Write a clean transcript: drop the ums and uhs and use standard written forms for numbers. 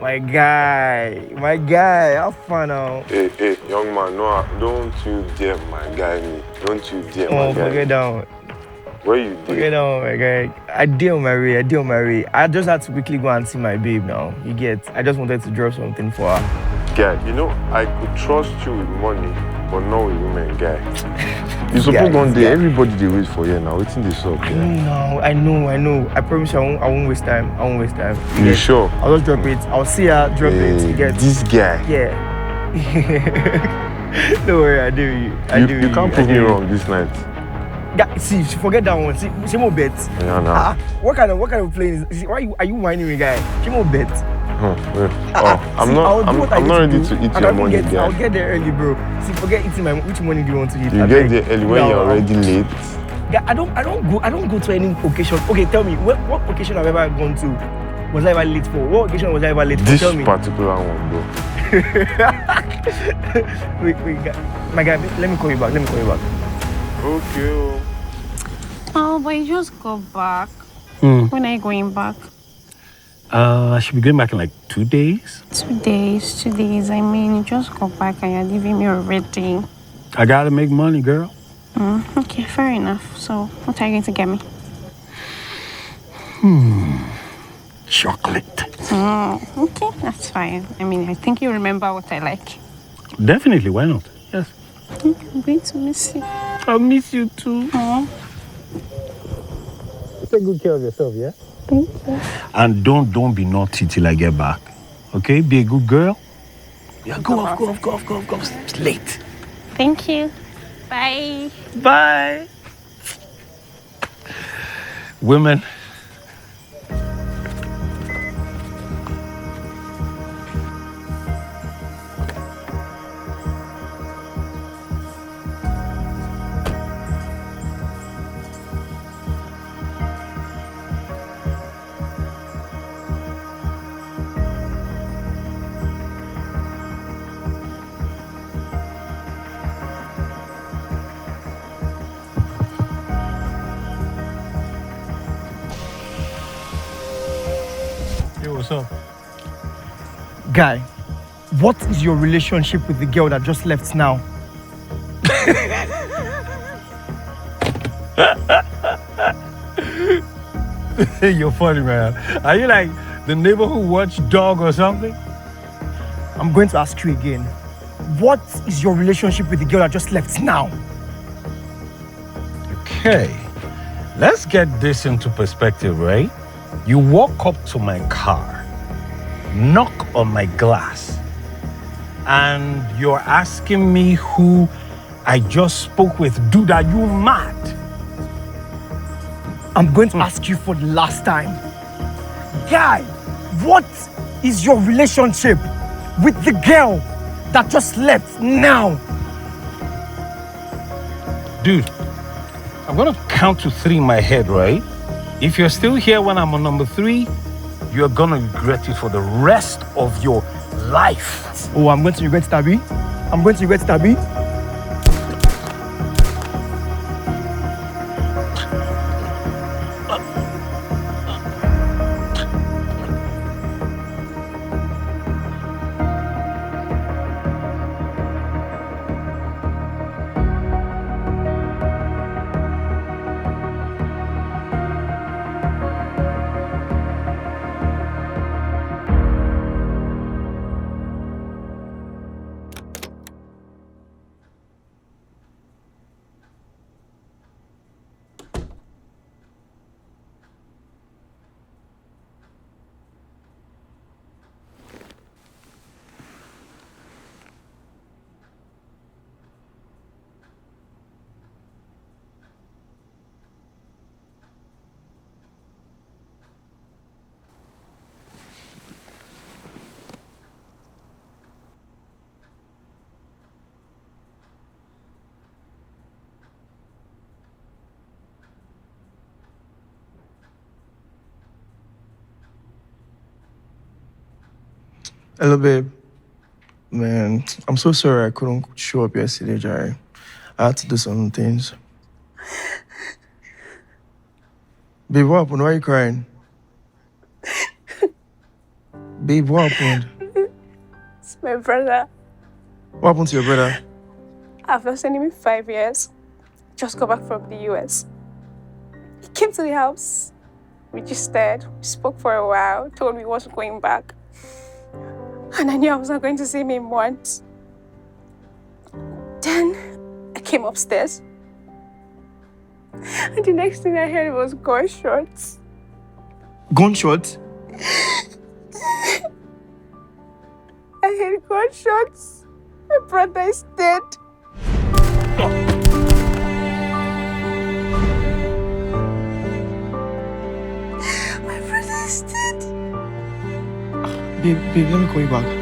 My guy, have fun now. Hey, young man, no, don't you dare my guy me. Don't you dare my guy. Forget that. Where you did? Forget that, my guy. I did on my way. I just had to quickly go and see my babe now. You get? I just wanted to drop something for her. Guy, you know, I could trust you with money, but not with women, guy. You suppose one day, everybody they wait for you now. Waiting this up. I know. I promise you, I won't waste time. You sure? I'll just drop it. I'll see her drop it. You get? This guy. Yeah. Don't worry, I do you. You can't prove me wrong this night. Yeah, see, forget that one. See more bets. Yeah, nah. What kind of plane is? Why are you whining me, guy? See more bets. I'm not ready to eat your money, guy. I'll get there early, bro. See, forget eating my. Which money do you want to eat? You get there early when you're already late. Yeah, I don't go to any occasion. Okay, tell me, what occasion have I ever gone to? Was I ever late for? What occasion was I ever late for? This Tell me. particular one, bro. wait, my guy, let me call you back. Okay. Oh, but you just got back. When are you going back? I should be going back in like 2 days. 2 days. I mean, you just got back and you're leaving me already. I gotta make money, girl. Okay, fair enough. So, what are you going to get me? Chocolate. Okay, that's fine. I mean, I think you remember what I like. Definitely, why not? Yes. I'm going to miss you. I'll miss you too. Take good care of yourself, yeah? Thank you. And don't be naughty till I get back. Okay? Be a good girl. Yeah, go off. It's late. Thank you. Bye. Bye. Women. What's up? Guy, what is your relationship with the girl that just left now? You're funny, man. Are you like the neighborhood watchdog or something? I'm going to ask you again. What is your relationship with the girl that just left now? Okay, let's get this into perspective, right? You walk up to my car, knock on my glass, and you're asking me who I just spoke with. Dude, are you mad? I'm going to ask you for the last time. Guy, what is your relationship with the girl that just left now? Dude, I'm gonna count to 3 in my head, right? If you're still here when I'm on number 3, you're gonna regret it for the rest of your life. Oh, I'm going to regret it, Abby. Hello, babe. Man, I'm so sorry I couldn't show up yesterday, Jai. I had to do some things. Babe, what happened? Why are you crying? Babe, what happened? It's my brother. What happened to your brother? After sending me 5 years, just got back from the US. He came to the house. We just stared. We spoke for a while. Told me he wasn't going back. And I knew I was not going to see him once. Then I came upstairs. And the next thing I heard was gunshots. Gunshot? I heard gunshots. My brother is dead. My brother is dead. Babe, let me call you back.